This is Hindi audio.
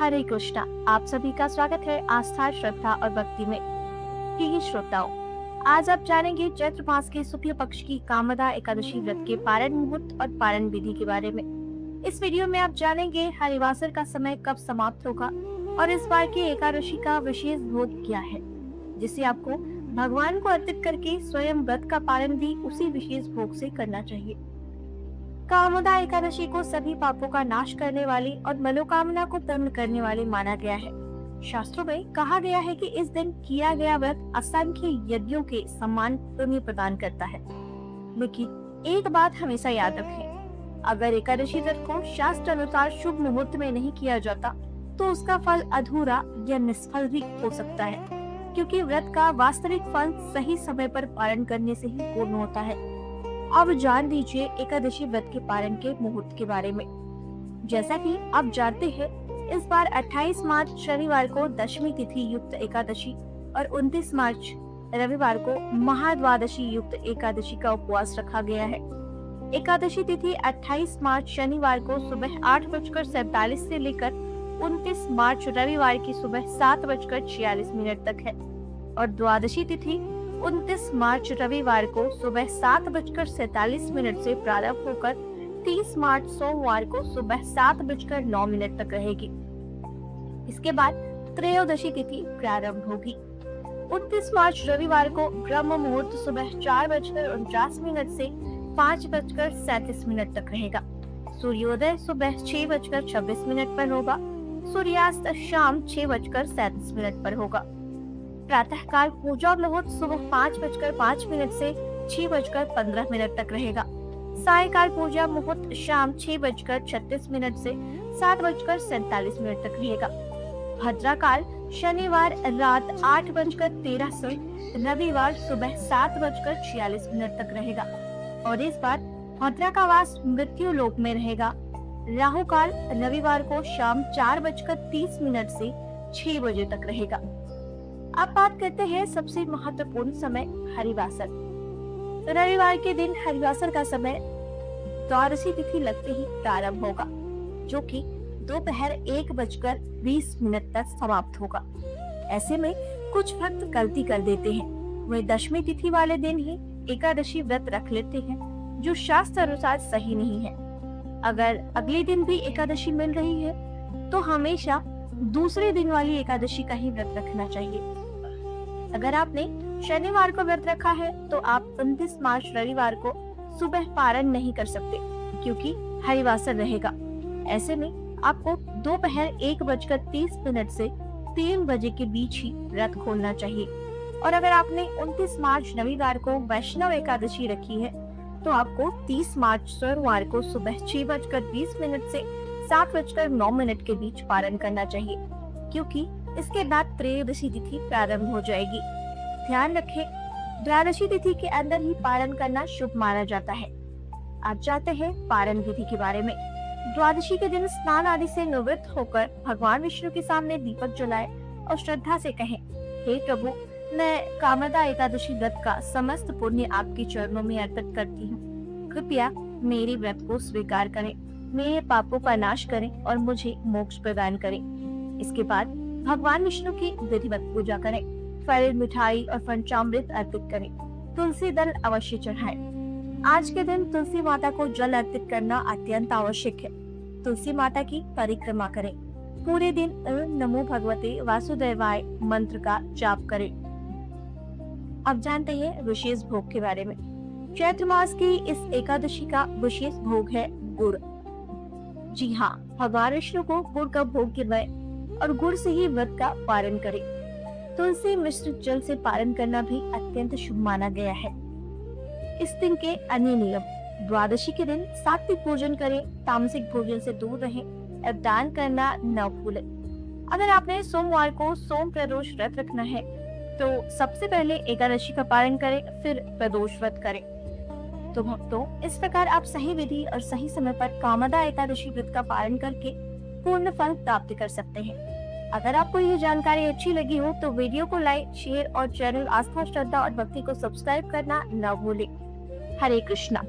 हरे कृष्णा। आप सभी का स्वागत है आस्था, श्रद्धा और भक्ति में। प्रिय श्रोताओं, आज आप जानेंगे चैत्र मास के शुक्ल पक्ष की कामदा एकादशी व्रत के पारण मुहूर्त और पारण विधि के बारे में। इस वीडियो में आप जानेंगे हरिवासर का समय कब समाप्त होगा और इस बार की एकादशी का विशेष भोग क्या है, जिसे आपको भगवान को अर्पित करके स्वयं व्रत का पालन भी उसी विशेष भोग से करना चाहिए। कामदा एकादशी को सभी पापों का नाश करने वाली और मनोकामना को पूर्ण करने वाली माना गया है। शास्त्रों में कहा गया है कि इस दिन किया गया व्रत असंख्य यज्ञों के समान पुण्य प्रदान करता है। लेकिन एक बात हमेशा याद रखें, अगर एकादशी व्रत को शास्त्र अनुसार शुभ मुहूर्त में नहीं किया जाता तो उसका फल अधूरा या निष्फल भी हो सकता है, क्योंकि व्रत का वास्तविक फल सही समय पर पालन करने से ही पूर्ण होता है। अब जान दीजिए एकादशी व्रत के पारण के मुहूर्त के बारे में। जैसा कि आप जानते हैं, इस बार 28 मार्च शनिवार को दशमी तिथि युक्त एकादशी और 29 मार्च रविवार को महाद्वादशी युक्त एकादशी का उपवास रखा गया है। एकादशी तिथि 28 मार्च शनिवार को सुबह 8:47 से लेकर 29 मार्च रविवार की सुबह 7:46 तक है और द्वादशी तिथि 29 मार्च रविवार को सुबह 7:47 से प्रारंभ होकर 30 मार्च सोमवार को सुबह 7:09 तक रहेगी। इसके बाद त्रयोदशी तिथि प्रारंभ होगी। 29 मार्च रविवार को ब्रह्म मुहूर्त सुबह 4:49 से 5:37 तक रहेगा। सूर्योदय सुबह 6:26 पर होगा। सूर्यास्त शाम 6:37 पर होगा। प्रातः काल पूजा मुहूर्त सुबह 5:05 से 6:15 तक रहेगा। सायकाल पूजा मुहूर्त शाम 6:36 से 7:47 तक रहेगा। भद्रा काल शनिवार रात 8:13 से रविवार सुबह 7:46 तक रहेगा और इस बार भद्रा का वास मृत्यु लोक में रहेगा। राहु काल रविवार को शाम 4:30 से 6 बजे तक रहेगा। अब बात करते हैं सबसे महत्वपूर्ण समय हरिवासर। रविवार के दिन हरिवासर का समय द्वादशी तिथि लगते ही प्रारंभ होगा, जो कि दोपहर 1:20 तक समाप्त होगा। ऐसे में कुछ भक्त गलती कर देते हैं, वे दशमी तिथि वाले दिन ही एकादशी व्रत रख लेते हैं, जो शास्त्र अनुसार सही नहीं है। अगर अगले दिन भी एकादशी मिल रही है तो हमेशा दूसरे दिन वाली एकादशी का ही व्रत रखना चाहिए। अगर आपने शनिवार को व्रत रखा है तो आप 29 मार्च रविवार को सुबह पारण नहीं कर सकते, क्योंकि हरिवासर रहेगा। ऐसे में आपको दोपहर 1:30 से 3 बजे के बीच ही व्रत खोलना चाहिए। और अगर आपने 29 मार्च रविवार को वैष्णव एकादशी रखी है तो आपको 30 मार्च सोमवार को सुबह 6:20 से 7:09 के बीच पारण करना चाहिए, क्योंकि इसके बाद त्रयोदशी तिथि प्रारंभ हो जाएगी। ध्यान रखें, द्वादशी तिथि के अंदर ही पारण करना शुभ माना जाता है। आप जानते हैं पारण विधि के बारे में। द्वादशी के दिन स्नान आदि से निवृत्त होकर भगवान विष्णु के सामने दीपक जलाए और श्रद्धा से कहें, हे प्रभु, मैं कामदा एकादशी व्रत का समस्त पुण्य आपके चरणों में अर्पित करती हूँ। कृपया मेरे व्रत को स्वीकार करें, मेरे पापों का नाश करें और मुझे मोक्ष प्रदान करें। इसके बाद भगवान विष्णु की विधिवत पूजा करें, फल, मिठाई और पंचामृत अर्पित करें। तुलसी दल अवश्य चढ़ाएं। आज के दिन तुलसी माता को जल अर्पित करना अत्यंत आवश्यक है। तुलसी माता की परिक्रमा करें। पूरे दिन ओम नमो भगवते वासुदेवाय मंत्र का जाप करें। अब जानते हैं विशेष भोग के बारे में। चैत्र मास की इस एकादशी का विशेष भोग है गुड़। जी हाँ, भगवान विष्णु को गुड़ का भोग गिराएं और गुड़ से ही व्रत का पारण करें। तुलसी मिश्रित जल से पारण करना भी अत्यंत शुभ माना गया है। इस दिन के अन्य नियम: द्वादशी के दिन सात्विक भोजन करें, तामसिक भोजन से दूर रहें और दान करना न भूलें। अगर आपने सोमवार को सोम प्रदोष व्रत रखना है तो सबसे पहले एकादशी का पारण करें, फिर प्रदोष व्रत करें। तो भक्तों, इस प्रकार आप सही विधि और सही समय पर कामदा एकादशी व्रत का पालन करके पूर्ण फल प्राप्त कर सकते हैं। अगर आपको ये जानकारी अच्छी लगी हो तो वीडियो को लाइक, शेयर और चैनल आस्था, श्रद्धा और भक्ति को सब्सक्राइब करना न भूलें। हरे कृष्णा।